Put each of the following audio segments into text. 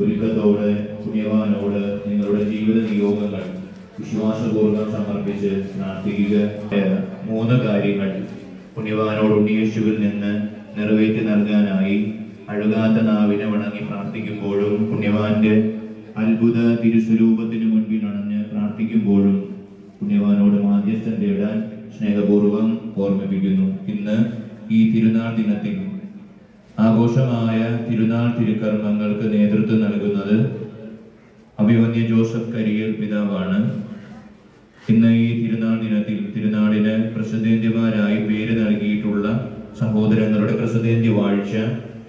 ഒരുക്കത്തോടെ പുണ്യവാനോട് നിങ്ങളുടെ ജീവിത നിയോഗങ്ങൾ വിശ്വാസപൂർവ്വം സമർപ്പിച്ച് പ്രാർത്ഥിക്കുക. 3 കാര്യങ്ങൾ പുണ്യവാനോട് ഉണ്ണിയേശുവിൽ നിന്ന് നിറവേറ്റി നൽകാനായി അഴുകാത്ത നാവിനെ വണങ്ങി പ്രാർത്ഥിക്കുമ്പോഴും പുണ്യവാന്റെ അത്ഭുത തിരുസ്വരൂപത്തിന് മുൻപിൽ അണഞ്ഞ് പ്രാർത്ഥിക്കുമ്പോഴും പുണ്യവാനോട് മാധ്യസ്ഥം തേടാൻ സ്നേഹപൂർവ്വം ഓർമ്മിപ്പിക്കുന്നു. ഇന്ന് ഈ തിരുനാൾ ദിനത്തിൽ ആഘോഷമായ തിരുനാൾ തിരുക്കർമ്മങ്ങൾക്ക് നേതൃത്വം നൽകുന്നത് അഭിമന്യ ജോസഫ് കരിയൽ പിതാവാണ്. ഇന്ന് ഈ തിരുനാൾ ദിനത്തിൽ തിരുനാളിന് പ്രസിദ്ധേന്ത്യമാരായി പേര് നൽകിയിട്ടുള്ള സഹോദരങ്ങളുടെ പ്രസിദ്ധേന്ത്യ വാഴ്ച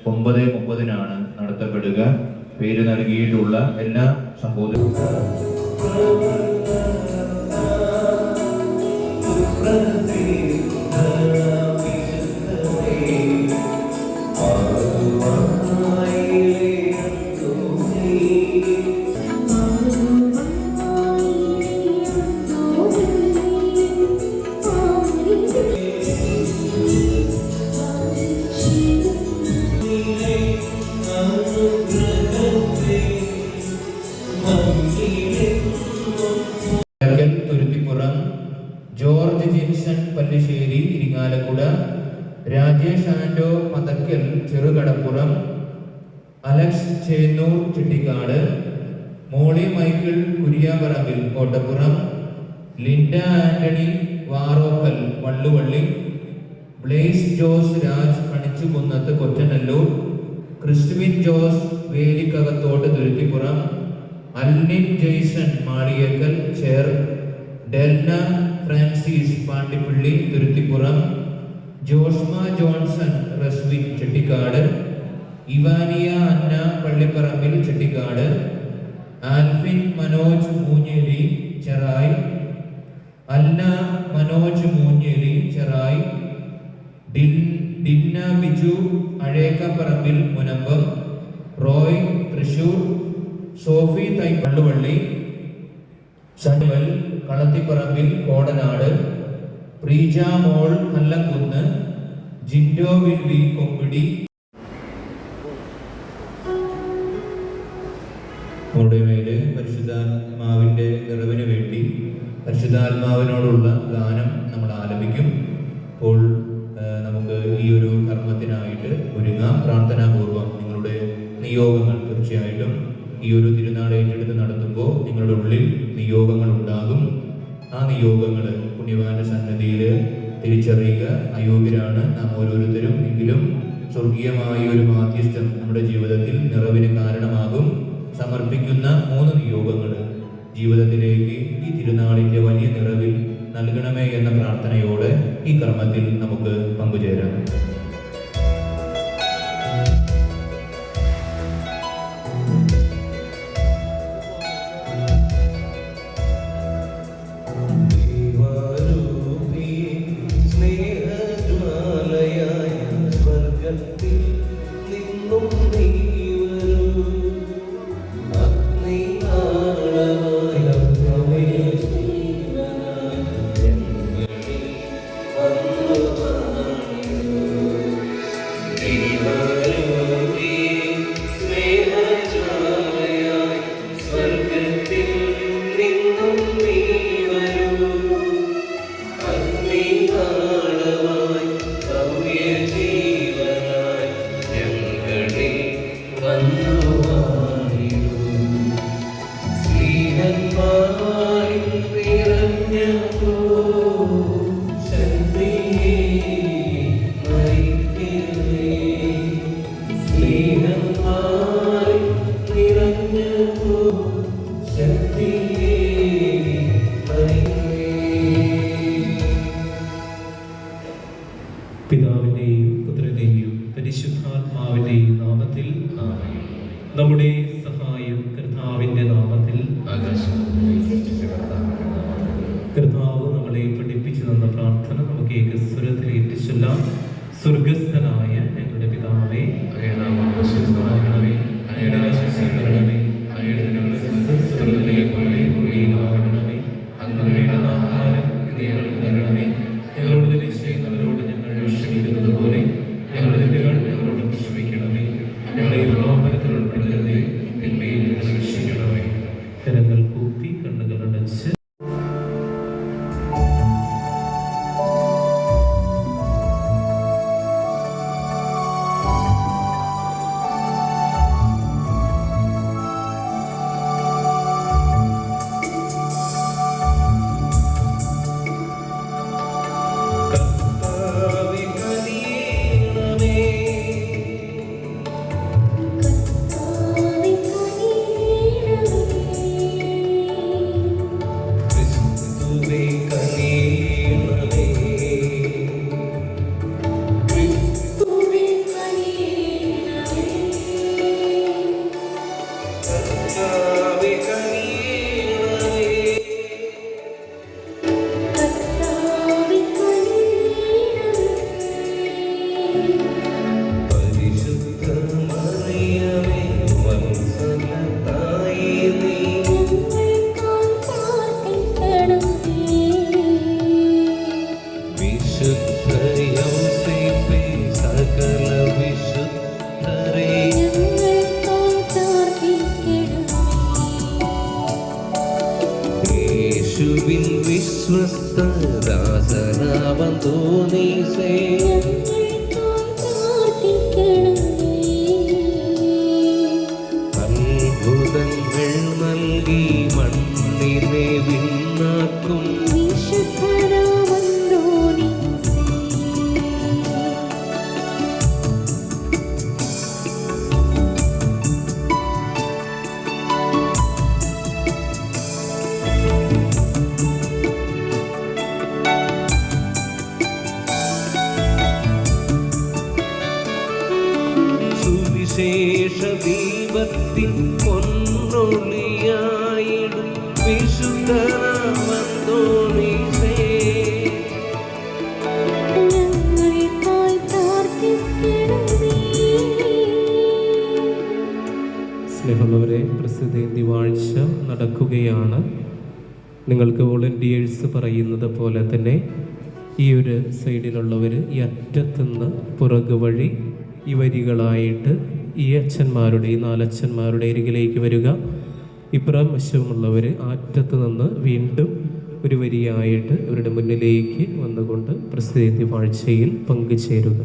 9:30 നടത്തപ്പെടുക. പേര് നൽകിയിട്ടുള്ള എല്ലാ സഹോദരങ്ങളും George Jinson Pallissery Irinjalakuda, Rajesh Ando Pathakkal Cherukadappuram, Alex Chennur Chittikkad, Molly Michael Kuriaparambil Kottappuram, Linda Antony Varokkal Valluvally, Blaise Jose Raj Kanichukunnath Kottanallur, Kristhuvin Jose Velikkakathottu Thuruthippuram, Alnin Jason Maliyekkal ചേർ, Delna Francis Pandippally Thuruthippuram, Joshma Johnson Raswin Chettikkad, Ivania Anna Pallipparambil Chettikkad, Alphin Manoj Moonjeli Cherai, Anna Manoj Moonjeli Cherai, Dinna Biju Azhekkaparambil Munambam, Roy Thrissur, Sophie Thaipalluvally, Sanuval Kalathiparambil Kodanad, Preeja Mol Kallamkunnu, Jinto Vilvi Kombidi. നമ്മുടെ മേല് പരിശുദ്ധാത്മാവിന്റെ നിറവിന് വേണ്ടി പരിശുദ്ധാത്മാവിനോടുള്ള ഗാനം നമ്മൾ ആലപിക്കും. അപ്പോൾ നമുക്ക് ഈ ഒരു കർമ്മത്തിനായിട്ട് ഒരുങ്ങാം. പ്രാർത്ഥനാപൂർവം നിങ്ങളുടെ നിയോഗങ്ങൾ തീർച്ചയായിട്ടും ഈ ഒരു തിരുനാൾ ഏറ്റെടുത്ത് നടത്തുമ്പോൾ നിങ്ങളുടെ ഉള്ളിൽ നിയോഗങ്ങൾ ഉണ്ടാകും. ആ നിയോഗങ്ങൾ പുണ്യവാന്റെ സന്നദ്ധിയിൽ തിരിച്ചറിയുക. അയോഗ്യരാണ് നാം ഓരോരുത്തരും, എങ്കിലും സ്വർഗീയമായ ഒരു മാധ്യസ്ഥം നമ്മുടെ ജീവിതത്തിൽ നിറവിന് കാരണമാകും. സമർപ്പിക്കുന്ന 3 നിയോഗങ്ങൾ ജീവിതത്തിലേക്ക് ഈ തിരുനാളിന്റെ വലിയ നിറവിൽ നൽകണമേ എന്ന പ്രാർത്ഥനയോടെ ഈ കർമ്മത്തിൽ നമുക്ക് പങ്കുചേരാം. പിതാവിന്റെയും പുത്രന്റെയും പരിശുദ്ധാത്മാവിന്റെയും നാമത്തിൽ നമ്മുടെ സഹായം കർത്താവിന്റെ നാമത്തിൽ. കർത്താവ് നമ്മളെ പഠിപ്പിച്ചു തന്ന പ്രാർത്ഥന നമുക്ക് ഏകസ്വരത്തിൽ ഏറ്റുചൊല്ലാം. സ്വർഗസ്ഥനായ ഞങ്ങളുടെ പിതാവേ, ഞങ്ങളുടെ ദീപത്തിൻ പൊന്നൊളിയായിടും വിശുദ്ധനാമന്തോണീസേ. സ്നേഹമുള്ളവരെ, പ്രസിദ്ധി വാഴ്ച നടക്കുകയാണ്. നിങ്ങൾക്ക് വോളണ്ടിയേഴ്സ് പറയുന്നത് പോലെ തന്നെ ഈ ഒരു സൈഡിലുള്ളവർ ഈ അറ്റത്തുനിന്ന് പുറകു വഴി ഈ വരികളായിട്ട് ഈ അച്ഛന്മാരുടെ, ഈ നാലച്ഛന്മാരുടെ അരികിലേക്ക് വരിക. ഇപ്പുറം വശമുള്ളവർ അറ്റത്ത് നിന്ന് വീണ്ടും ഒരു വരിയായിട്ട് ഇവരുടെ മുന്നിലേക്ക് വന്നുകൊണ്ട് പ്രസിദ്ധി വാഴ്ചയിൽ പങ്കുചേരുക.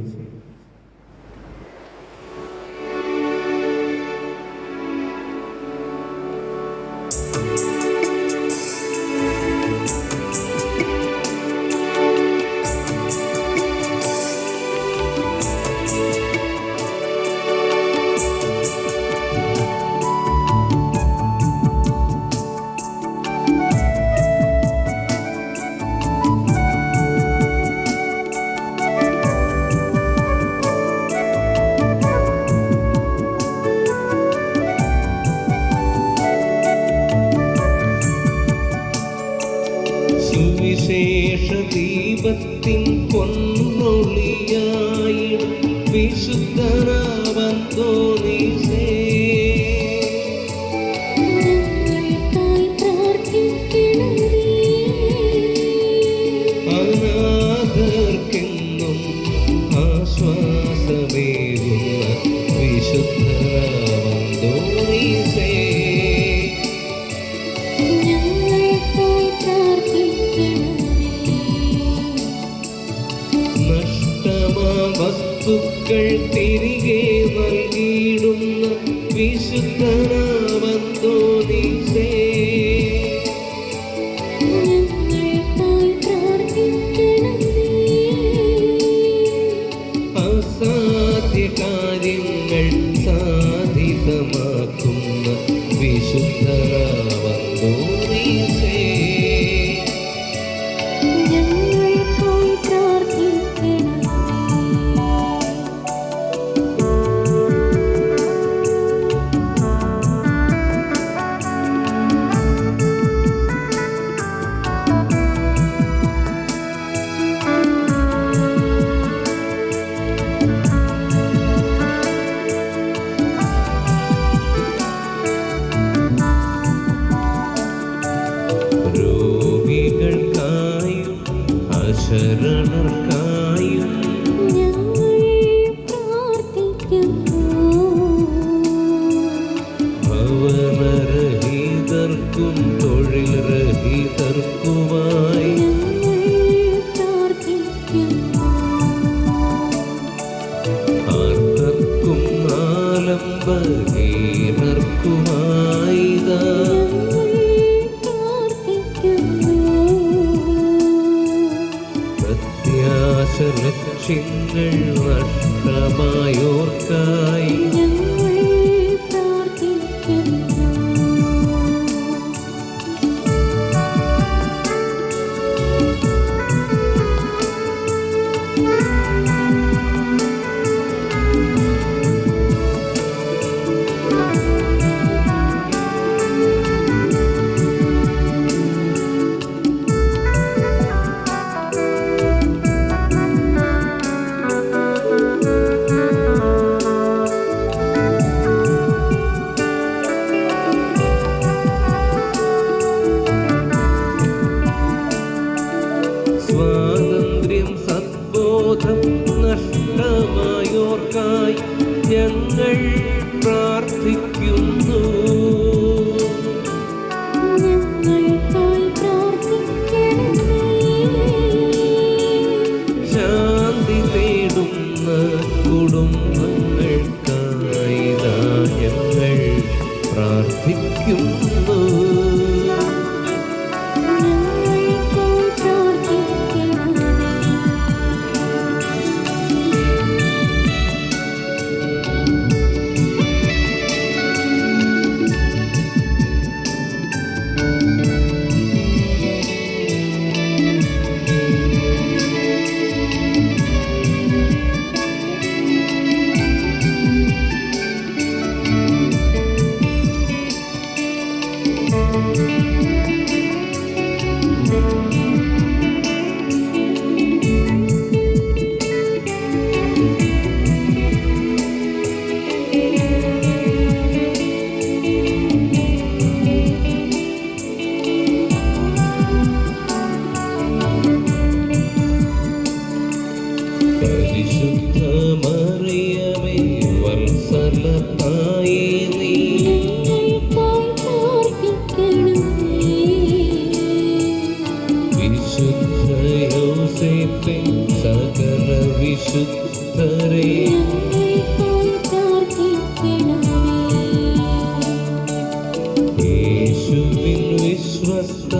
സുവിശേഷ ദീപത്തിൻ പൊന്നൊളിയായിടും വിശുദ്ധനാമന്തോണീസേ. അനാഥർക്കെന്നും ആശ്വാസമേകുന്ന വിശുദ്ധനാമന്തോണീസേ. വസ്തുക്കൾ തിരികെ നൽകിയിടുന്ന വിശുദ്ധനാമന്തോണീസേ. അസാധ്യ കാര്യങ്ങൾ സാധിതമാക്കുന്ന വിശുദ്ധനാമന്തോണീസേ. രോഗികൾക്കായും അശരണർക്കായും ഭവനരഹിതർക്കും തൊഴിൽ രഹിതർക്കുമായി ആർത്തർക്കും ആലംബഹീനർക്കുമായി പ്രത്യാശ ലക്ഷ്യങ്ങൾ നഷ്ടമായോർക്കായി വിശുദ്ധരെ യേശുവിൻ വിശ്വസ്ത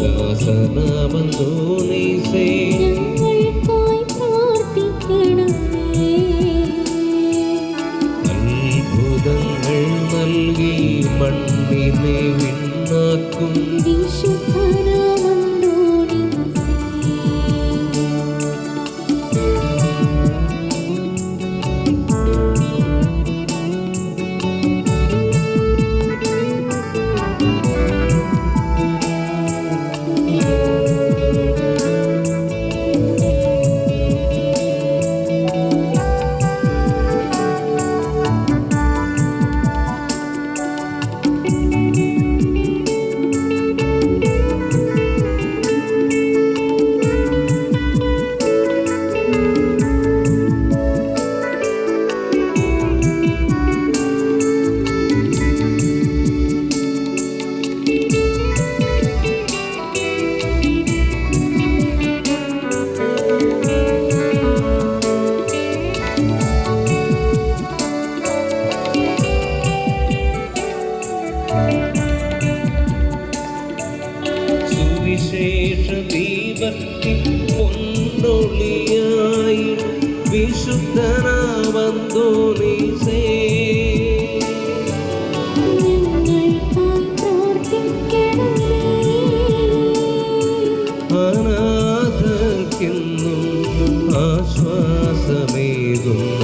ദാസനാമന്തോനീസേ അത്ഭുതങ്ങൾ നൽകി മണ്ണിനെ വിണ്ണാക്കും സുവിശേഷ ദീപത്തിൽ പൊന്നൊളിയായി വിശുദ്ധനാമന്തോനീസേ അനാഥർക്കെന്നും ആശ്വാസമേകുന്ന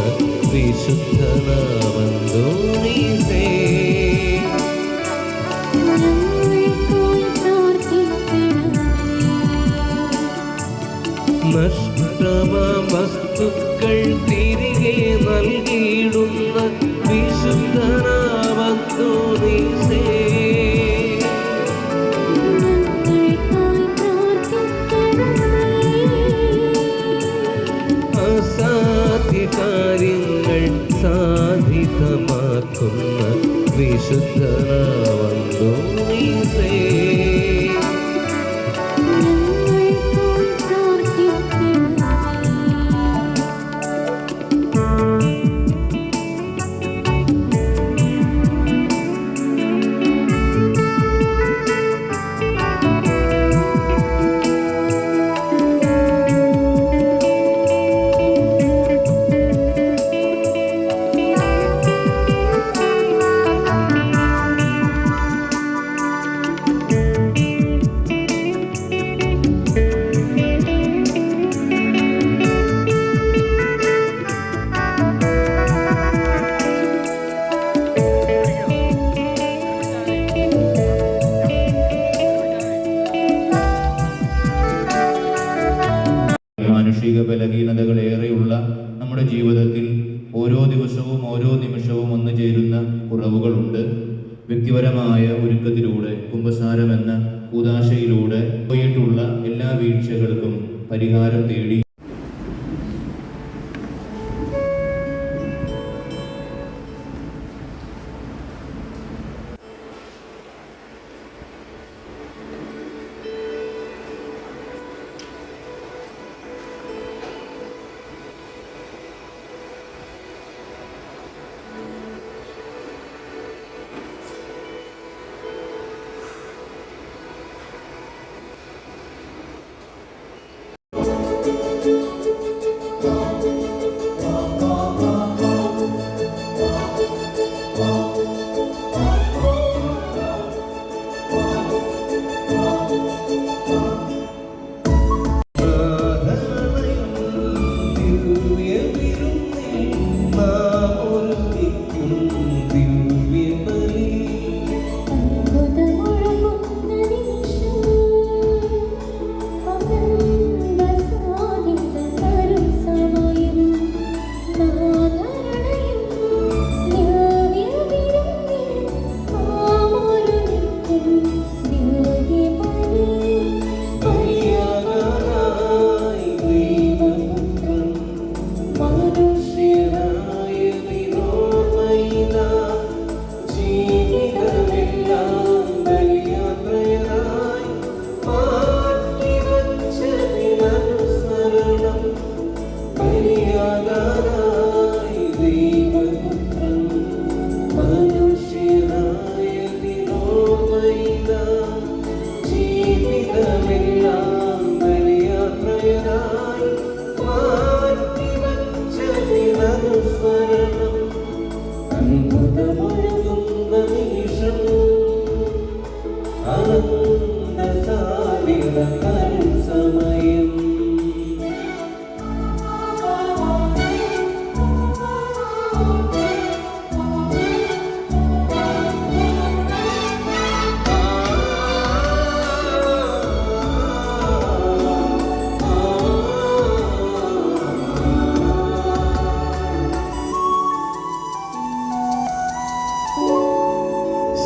വിശുദ്ധനാമന്തോനീസേ നഷ്ടമാം വസ്തുക്കൾ തിരികെ നൽകിയിടുന്ന വിശുദ്ധനാമന്തോനീസേ അസാധ്യ കാര്യങ്ങൾ സാധിതമാക്കുന്ന വിശുദ്ധനാമന്തോനീസേ മാനുഷിക ബലഹീനതകൾ ഏറെയുള്ള നമ്മുടെ ജീവിതത്തിൽ ഓരോ ദിവസവും ഓരോ നിമിഷവും വന്നു ചേരുന്ന കുറവുകളുണ്ട്. വ്യക്തിപരമായ ഒരുക്കത്തിലൂടെ കുമ്പസാരം എന്ന കൂദാശയിലൂടെ പോയിട്ടുള്ള എല്ലാ വീഴ്ചകൾക്കും പരിഹാരം തേടി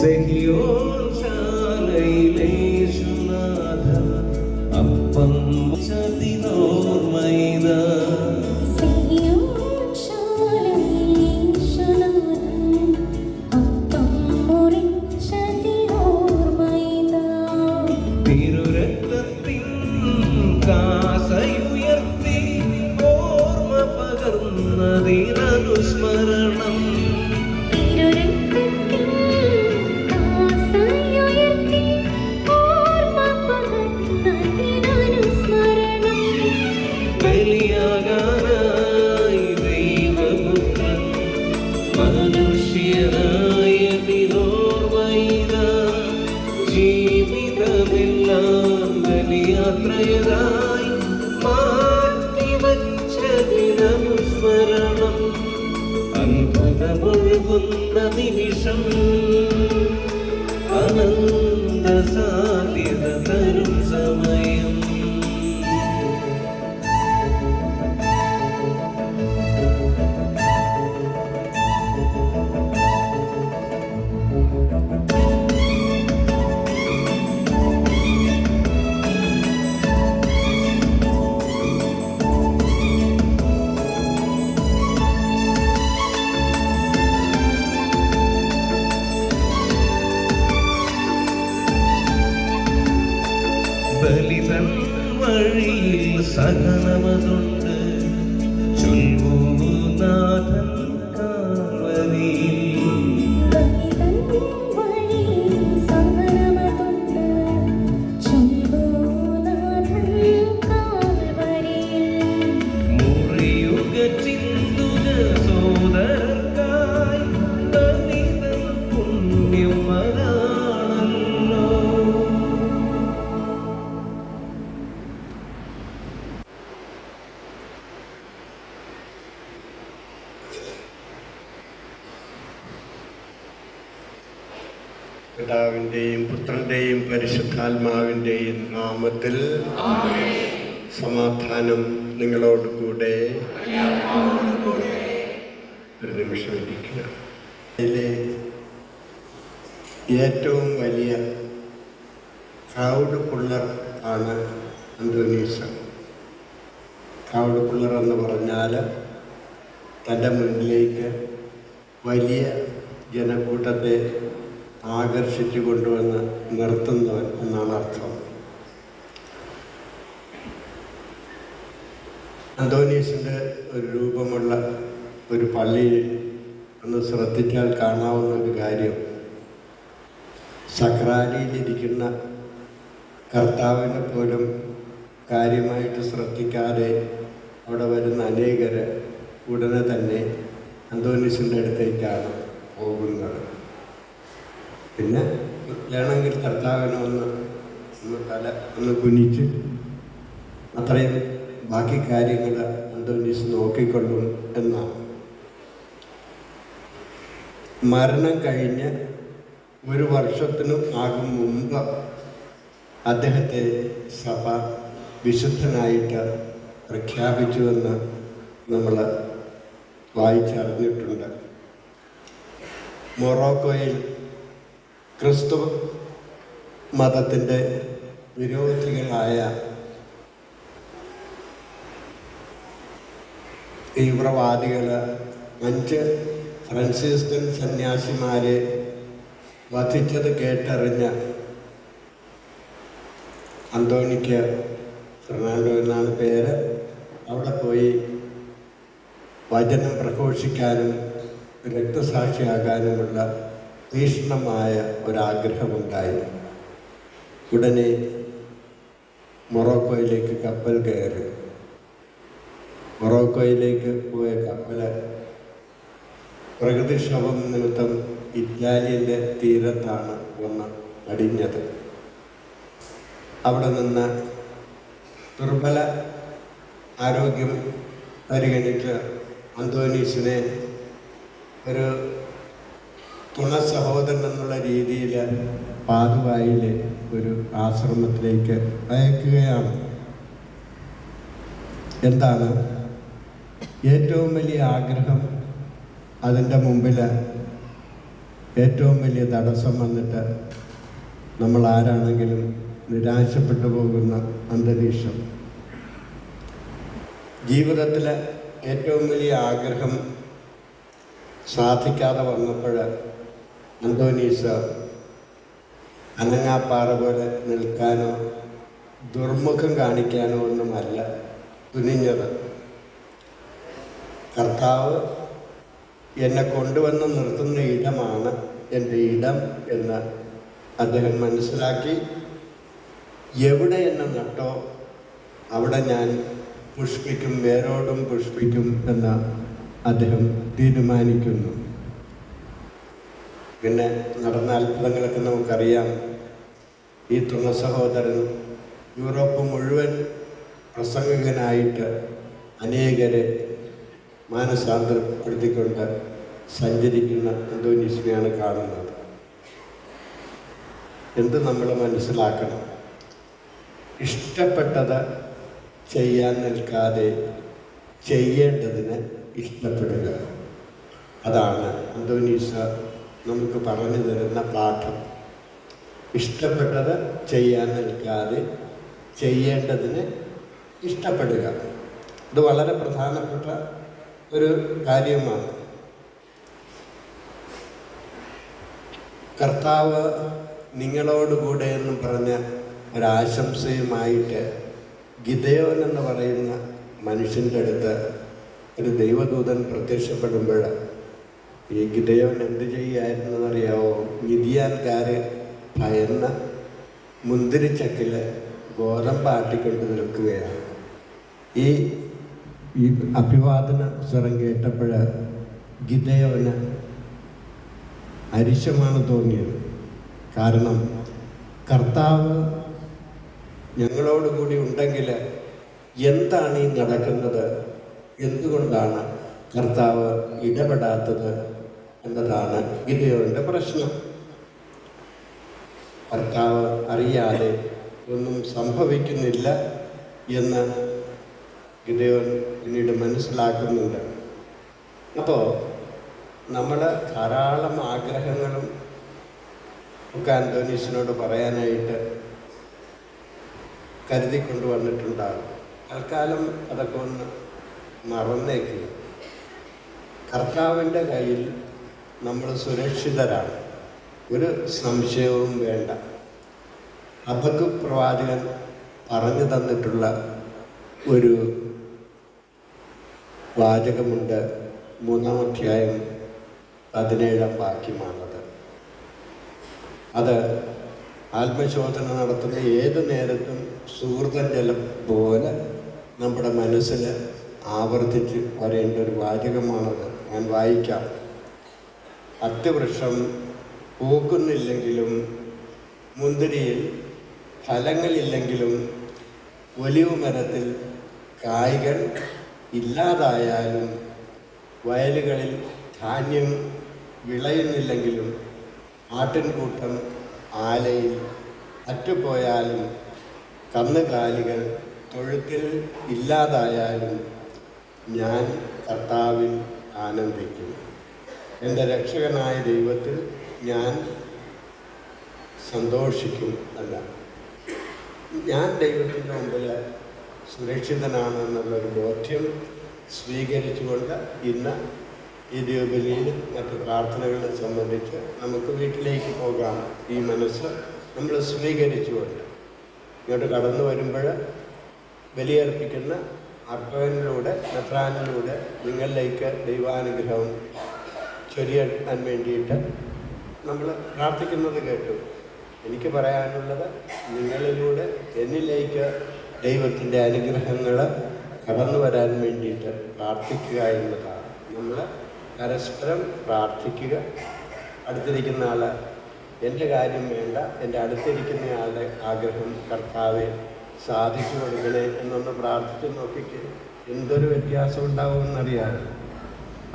സെഹിയോൻ ശാലയിലേശുനാഥ അപ്പം ചതിനോർമൈത തിരുരക്തത്തിൻ കാസയുയർത്തി ഓർമ്മ പകർന്നതിനനുസ്മരണം ബലിയാകാനായി ദൈവപുത്രൻ മനുഷ്യനായ തിരോർവൈത ജീവിതമെല്ലാം ബലിയാത്രയതായി മാറ്റിവച്ചതിനനുസ്മരണം അത്ഭുതമൊഴുകുന്ന നിമിഷം അനന്ത സാധ്യത തരും സമയം ബലിതൻ വഴിയിൽ സഹനമതുണ്ട് ചൊല്ലൂ നാഥൻ കാൽവരിയിൽ മുറിയുക ചിന്തുക സോദരർക്കായി ബലിതൻ പുണ്യം അതാണല്ലോ. പിതാവിൻ്റെയും പുത്രൻ്റെയും പരിശുദ്ധാത്മാവിൻ്റെയും നാമത്തിൽ സമാധാനം നിങ്ങളോട് കൂടെ. ഒരു നിമിഷം ഇരിക്കുക. ഇതിലെ ഏറ്റവും വലിയ ക്രൗഡ് പുള്ളർ ആണ് അന്തോനീസ്. ക്രൗഡ് പുള്ളർ എന്ന് പറഞ്ഞാൽ തൻ്റെ മുന്നിലേക്ക് വലിയ ജനക്കൂട്ടത്തെ ആകർഷിച്ചു കൊണ്ടുവന്ന് നിർത്തുന്നവൻ എന്നാണ് അർത്ഥം. അന്തോനീസിൻ്റെ ഒരു രൂപമുള്ള ഒരു പള്ളിയിൽ ഒന്ന് ശ്രദ്ധിച്ചാൽ കാണാവുന്ന ഒരു കാര്യം, സക്രാരിയിലിരിക്കുന്ന കർത്താവിനെ പോലും കാര്യമായിട്ട് ശ്രദ്ധിക്കാതെ അവിടെ വരുന്ന അനേകർ ഉടനെ തന്നെ അന്തോനീസിൻ്റെ അടുത്തേക്കാണ് പോകുന്നത്. പിന്നെ വേണമെങ്കിൽ കർത്താവിനെ ഒന്ന് തല ഒന്ന് കുനിച്ച് അത്രയും ബാക്കി കാര്യങ്ങൾ അന്തോനീസ് നോക്കിക്കൊള്ളും എന്നാണ്. മരണം കഴിഞ്ഞ് 1 വർഷത്തിനും ആകും മുമ്പ് അദ്ദേഹത്തെ സഭ വിശുദ്ധനായിട്ട് പ്രഖ്യാപിച്ചുവെന്ന് നമ്മൾ വായിച്ചറിഞ്ഞിട്ടുണ്ട്. മൊറോക്കോയിൽ ക്രിസ്തു മതത്തിൻ്റെ വിരോധികളായ തീവ്രവാദികൾ 5 ഫ്രാൻസിസ്കൻ സന്യാസിമാരെ വധിച്ചത് കേട്ടറിഞ്ഞ അന്തോണിക്ക്, ഫെർണാണ്ടോ എന്നാണ് പേര്, അവിടെ പോയി വചനം പ്രഘോഷിക്കാനും രക്തസാക്ഷിയാകാനുമുള്ള തീക്ഷ്ണമായ ഒരാഗ്രഹമുണ്ടായി. ഉടനെ മൊറോക്കോയിലേക്ക് കപ്പൽ കയറി. മൊറോക്കോയിലേക്ക് പോയ കപ്പൽ പ്രകൃതിക്ഷോഭം നിമിത്തം ഇറ്റാലിയൻ്റെ തീരത്താണ് ഒന്ന് അടിഞ്ഞത്. അവിടെ നിന്ന് ദുർബല ആരോഗ്യം പരിഗണിച്ച് അന്തോനീസിനെ ഒരു തുണ സഹോദരൻ എന്നുള്ള രീതിയിൽ പാതുവായിലെ ഒരു ആശ്രമത്തിലേക്ക് അയക്കുകയാണ്. എന്താണ് ഏറ്റവും വലിയ ആഗ്രഹം? അതിൻ്റെ മുമ്പിൽ ഏറ്റവും വലിയ തടസ്സം വന്നിട്ട് നമ്മൾ ആരാണെങ്കിലും നിരാശപ്പെട്ടു പോകുന്ന അന്തരീക്ഷം. ജീവിതത്തിലെ ഏറ്റവും വലിയ ആഗ്രഹം സാധിക്കാതെ വന്നപ്പോൾ അന്തോനീസ് അനങ്ങാപ്പാറ പോലെ നിൽക്കാനോ ദുർമുഖം കാണിക്കാനോ ഒന്നുമല്ല തുനിഞ്ഞത്. കർത്താവ് എന്നെ കൊണ്ടുവന്ന് നിർത്തുന്ന ഇടമാണ് എൻ്റെ ഇടം എന്ന് അദ്ദേഹം മനസ്സിലാക്കി. എവിടെ എന്നെ നട്ടോ അവിടെ ഞാൻ പുഷ്പിക്കും, വേരോടും പുഷ്പിക്കും എന്ന് അദ്ദേഹം തീരുമാനിക്കുന്നു. പിന്നെ നടന്ന അത്ഭുതങ്ങളൊക്കെ നമുക്കറിയാം. ഈ തുണ സഹോദരൻ യൂറോപ്പ് മുഴുവൻ പ്രസംഗകനായിട്ട് അനേകരെ മാനസാന്തരപ്പെടുത്തിക്കൊണ്ട് സഞ്ചരിക്കുന്ന അന്തോനീസിനെയാണ് കാണുന്നത്. എന്ത് നമ്മൾ മനസ്സിലാക്കണം? ഇഷ്ടപ്പെട്ടത് ചെയ്യാൻ നിൽക്കാതെ ചെയ്യേണ്ടതിന് ഇഷ്ടപ്പെടുക. അതാണ് അന്തോനീസ് നമുക്ക് പറഞ്ഞു തരുന്ന പാഠം. ഇഷ്ടപ്പെട്ടത് ചെയ്യാൻ നിൽക്കാതെ ചെയ്യേണ്ടതിന് ഇഷ്ടപ്പെടുക. ഇത് വളരെ പ്രധാനപ്പെട്ട ഒരു കാര്യമാണ്. കർത്താവ് നിങ്ങളോടുകൂടെ എന്നും പറഞ്ഞ ഒരാശംസയുമായിട്ട് ഗിദെയോൻ എന്ന് പറയുന്ന മനുഷ്യൻ്റെ അടുത്ത് ഒരു ദൈവദൂതൻ പ്രത്യക്ഷപ്പെടുമ്പോൾ ഈ ഗിദെയോൻ എന്ത് ചെയ്യുമായിരുന്നറിയാവോ? മിദ്യാൻകാര് ഭയന്ന മുന്തിരിച്ചക്കിൽ ഗോതമ്പ് ആട്ടിക്കൊണ്ട് നിൽക്കുകയാണ്. ഈ അഭിവാദന സ്വരം കേട്ടപ്പോൾ ഗിദെയോന് അരിശമാണ് തോന്നിയത്. കാരണം കർത്താവ് ഞങ്ങളോടുകൂടി ഉണ്ടെങ്കിൽ എന്താണ് ഈ നടക്കുന്നത്, എന്തുകൊണ്ടാണ് കർത്താവ് ഇടപെടാത്തത് എന്നതാണ് ഗിദെയോന്റെ പ്രശ്നം. കർത്താവ് അറിയാതെ ഒന്നും സംഭവിക്കുന്നില്ല എന്ന് ഗിദെയോൻ പിന്നീട് മനസ്സിലാക്കുന്നുണ്ട്. അപ്പോൾ നമ്മൾ ധാരാളം ആഗ്രഹങ്ങളും ഒക്കെ അന്തോനീസിനോട് പറയാനായിട്ട് കരുതി കൊണ്ടുവന്നിട്ടുണ്ടാകും. തൽക്കാലം അതൊക്കെ ഒന്ന് മറന്നേക്കുക. കർത്താവിൻ്റെ കയ്യിൽ നമ്മൾ സുരക്ഷിതരാണ്, ഒരു സംശയവും വേണ്ട. ഹബക്കൂക്ക് പ്രവാചകൻ പറഞ്ഞു തന്നിട്ടുള്ള ഒരു വാചകമുണ്ട്. 3-ാം അധ്യായം 17-ാം വാക്യമാണത്. അത് ആത്മശോധന നടത്തുന്ന ഏത് നേരത്തും സുഹൃതം ജലം പോലെ നമ്മുടെ മനസ്സിൽ ആവർത്തിച്ച് വരേണ്ട ഒരു വാചകമാണത്. ഞാൻ വായിക്കാം. അത്തിവൃക്ഷം പൂക്കുന്നില്ലെങ്കിലും മുന്തിരിയിൽ ഫലങ്ങളില്ലെങ്കിലും ഒലിവ് മരത്തിൽ കായ്കൾ ഇല്ലാതായാലും വയലുകളിൽ ധാന്യം വിളയുന്നില്ലെങ്കിലും ആട്ടിൻകൂട്ടം ആലയിൽ അറ്റുപോയാലും കന്നുകാലികൾ തൊഴുത്തിൽ ഇല്ലാതായാലും ഞാൻ കർത്താവിൽ ആനന്ദിക്കും. എൻ്റെ രക്ഷകനായ ദൈവത്തിൽ ഞാൻ സന്തോഷിക്കും. അല്ല, ഞാൻ ദൈവത്തിൻ്റെ മുമ്പിൽ സുരക്ഷിതനാണെന്നുള്ളൊരു ബോധ്യം സ്വീകരിച്ചുകൊണ്ട് ഇന്ന് ഈ ദിവ്യബലിയിൽ മറ്റ് പ്രാർത്ഥനകളെ സംബന്ധിച്ച് നമുക്ക് വീട്ടിലേക്ക് പോകാം. ഈ മനസ്സ് നമ്മൾ സ്വീകരിച്ചുകൊണ്ട് ഇങ്ങോട്ട് കടന്നു വരുമ്പോൾ ബലിയർപ്പിക്കുന്ന അർപ്പകനിലൂടെ മെത്രാനിലൂടെ നിങ്ങളിലേക്ക് ദൈവാനുഗ്രഹം ചൊരിയാൻ വേണ്ടിയിട്ട് നമ്മൾ പ്രാർത്ഥിക്കുന്നത് കേട്ടു. എനിക്ക് പറയാനുള്ളത്, നിങ്ങളിലൂടെ എന്നിലേക്ക് ദൈവത്തിൻ്റെ അനുഗ്രഹങ്ങൾ കടന്നു വരാൻ വേണ്ടിയിട്ട് പ്രാർത്ഥിക്കുക എന്നതാണ്. നമ്മൾ പരസ്പരം പ്രാർത്ഥിക്കുക. അടുത്തിരിക്കുന്ന ആൾ എൻ്റെ കാര്യം വേണ്ട, എൻ്റെ അടുത്തിരിക്കുന്ന ആളുടെ ആഗ്രഹം കർത്താവെ സാധിച്ചു കൊടുക്കണേ എന്നൊന്ന് പ്രാർത്ഥിച്ച് നോക്കിക്ക്. എന്തൊരു വ്യത്യാസം ഉണ്ടാവുമെന്നറിയാതെ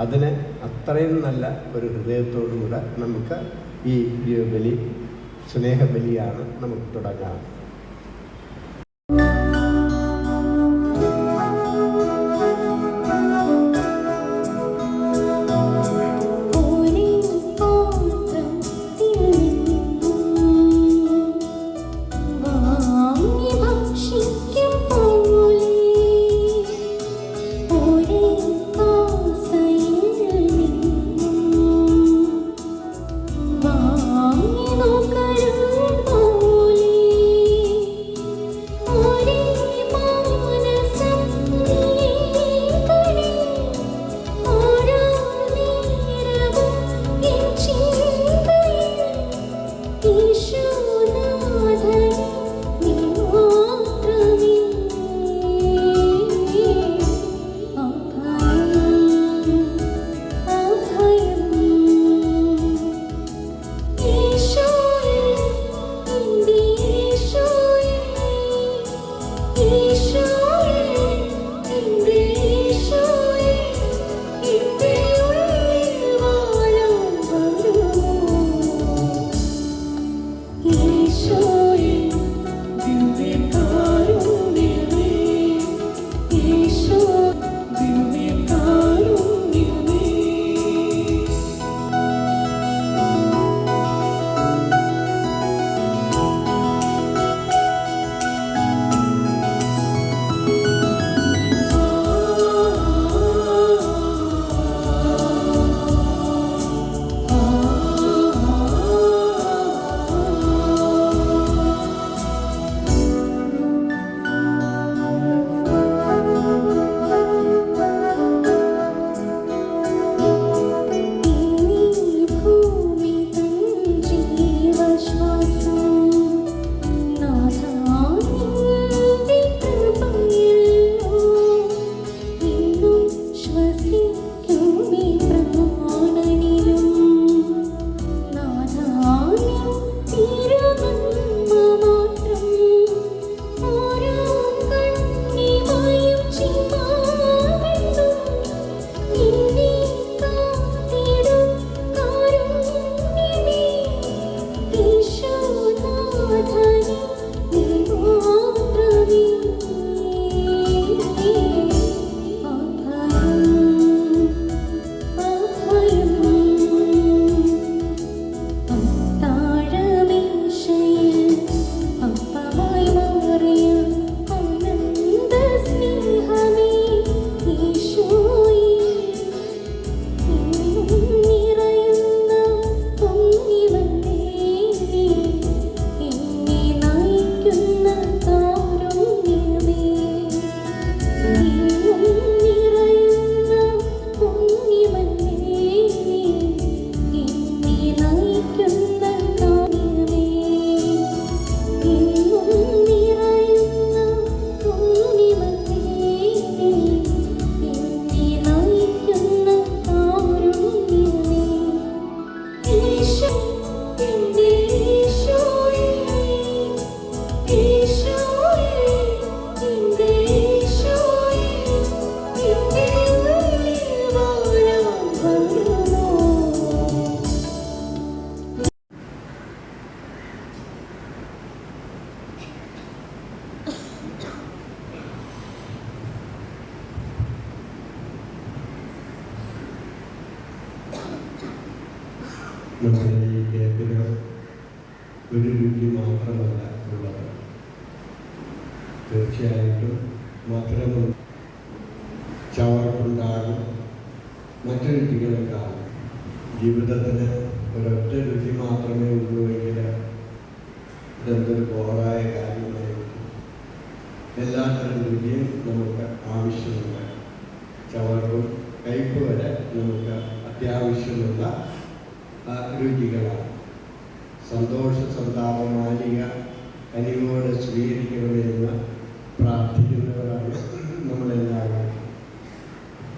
അതിന് അത്രയും നല്ല ഒരു ഹൃദയത്തോടുകൂടെ നമുക്ക് ഈ ബലി സ്നേഹബലിയാണ് നമുക്ക് തുടങ്ങാം. ഓരേ പാത്രം നമ്മുടെ ഈ കേക്കിന് ഒരു രുചി മാത്രമല്ല ഉള്ളത്. തീർച്ചയായിട്ടും മധുരമുണ്ട്, ചവർപ്പുണ്ടാകും, മറ്റു രുചികളുണ്ടാകും. ജീവിതത്തിന് ഒരൊറ്റ രുചി മാത്രമേ ഉള്ളൂ എങ്കിൽ ഇതെന്തൊരു ബോറായ കാര്യമായിരിക്കും. എല്ലാത്തരം രുചിയും നമുക്ക് ആവശ്യമുണ്ട്. ചവർപ്പും കയ്പ് വരെ നമുക്ക് അത്യാവശ്യമുള്ള രുചികളാണ്. സന്തോഷ സന്താപ മാലിക കനിവോടെ സ്വീകരിക്കണമെന്ന് പ്രാർത്ഥിക്കുന്നവരാണ് നമ്മളെല്ലാവരും.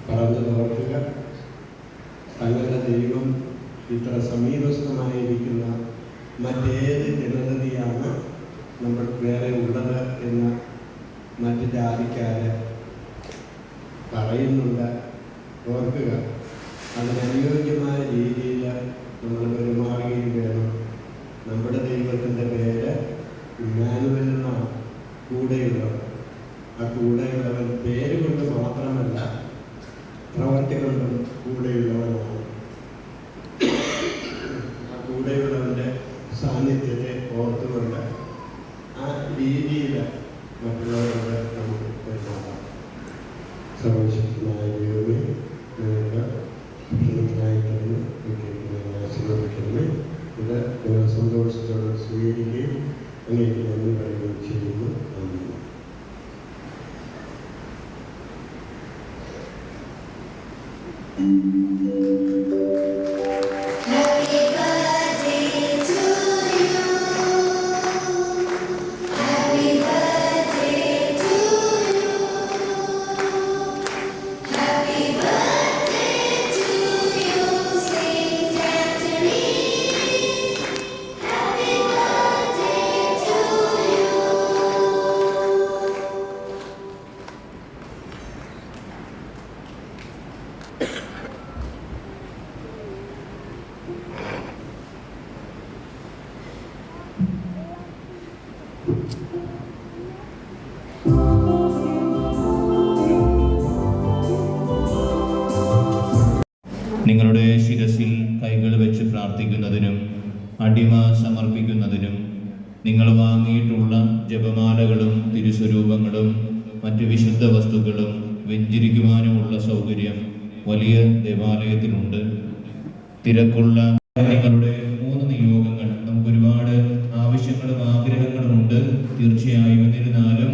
പറഞ്ഞു നോക്കുക, തങ്ങളുടെ ദൈവം ഇത്ര സമീപസ്ഥമായിരിക്കുന്ന മറ്റേത് ജനതയാണ് നമ്മൾ വേറെ ഉള്ളത് എന്ന് മറ്റ് ജാതിക്കാര് പറയുന്നുണ്ട്. ഓർക്കുക, അതിനനുയോജ്യമായ രീതിയിൽ നമ്മൾ പെരുമാറുകയും വേണം. നമ്മുടെ ദൈവത്തിൻ്റെ പേര് ഇമ്മാനുവൽ എന്നാണ്, കൂടെയുള്ളവൻ. ആ കൂടെയുള്ളവൻ പേര് കൊണ്ട് മാത്രമല്ല, പ്രവൃത്തി കൊണ്ടും കൂടെയുള്ളവനാണ്. ആ കൂടെയുള്ളവൻ്റെ സാന്നിധ്യത്തെ ഓർത്തുകൊണ്ട് ആ രീതിയിൽ മറ്റുള്ളവരോട് നമുക്ക് പെരുമാറാം. സർവശക്തനായ ദൈവമേ, നിങ്ങൾക്ക് ഭക്ഷണത്തിനായി തന്നെ ആശീർവദിക്കണമേ. ഇത് സന്തോഷത്തോടെ സ്വീകരിക്കുകയും അങ്ങേക്ക് നന്ദി പറയുകയും ചെയ്യുന്നു. നന്ദി. നിങ്ങളുടെ ശിരസിൽ കൈകൾ വെച്ച് പ്രാർത്ഥിക്കുന്നതിനും അടിമ സമർപ്പിക്കുന്നതിനും നിങ്ങൾ വാങ്ങിയിട്ടുള്ള ജപമാലകളും തിരുസ്വരൂപങ്ങളും മറ്റ് വിശുദ്ധ വസ്തുക്കളും വെഞ്ചരിക്കുവാനുമുള്ള സൗകര്യം വലിയ ദേവാലയത്തിലുണ്ട്. തിരക്കുള്ള നിങ്ങളുടെ 3 നിയോഗങ്ങൾ, നമുക്ക് ഒരുപാട് ആവശ്യങ്ങളും ആഗ്രഹങ്ങളും ഉണ്ട് തീർച്ചയായും. എന്നിരുന്നാലും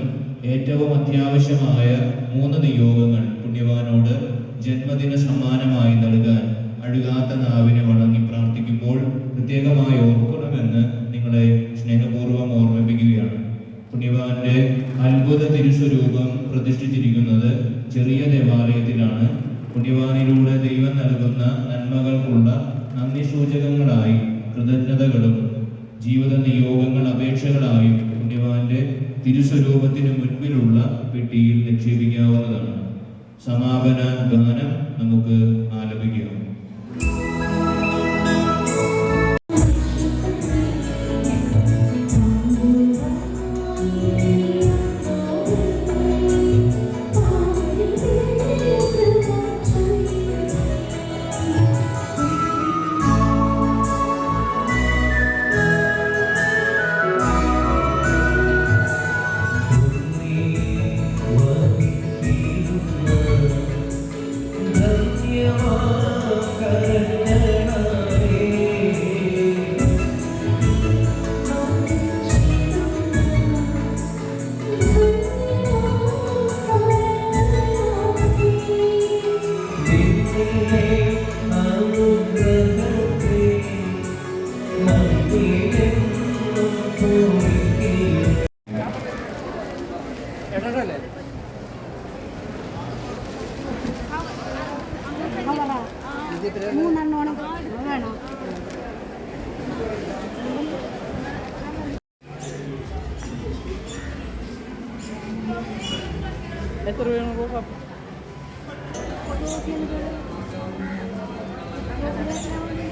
ഏറ്റവും അത്യാവശ്യമായ 3 നിയോഗങ്ങൾ പുണ്യവാനോട് ജന്മദിന സമ്മാനമായി നൽകാൻ അഴുകാത്ത നാവിനെ വണങ്ങി പ്രാർത്ഥിക്കുമ്പോൾ പ്രത്യേകമായി ഓർക്കണമെന്ന് നിങ്ങളെ സ്നേഹപൂർവ്വം ഓർമ്മിപ്പിക്കുകയാണ്. പുണ്യവാന്റെ അത്ഭുത തിരുസ്വരൂപം പ്രതിഷ്ഠിച്ചിരിക്കുന്നത് ചെറിയ ദേവാലയത്തിലാണ്. പുണ്യവാനിലൂടെ ദൈവം നൽകുന്ന നന്മകൾക്കുള്ള നന്ദി സൂചകങ്ങളായി കൃതജ്ഞതകളും ജീവിത നിയോഗങ്ങൾ അപേക്ഷകളായും പുണ്യവാന്റെ തിരുസ്വരൂപത്തിന് മുൻപിലുള്ള പെട്ടിയിൽ നിക്ഷേപിക്കാവുന്നതാണ്. സമാപന ഗാനം നമുക്ക് ആലപിക്കാം. എത്ര വേണം? Gracias.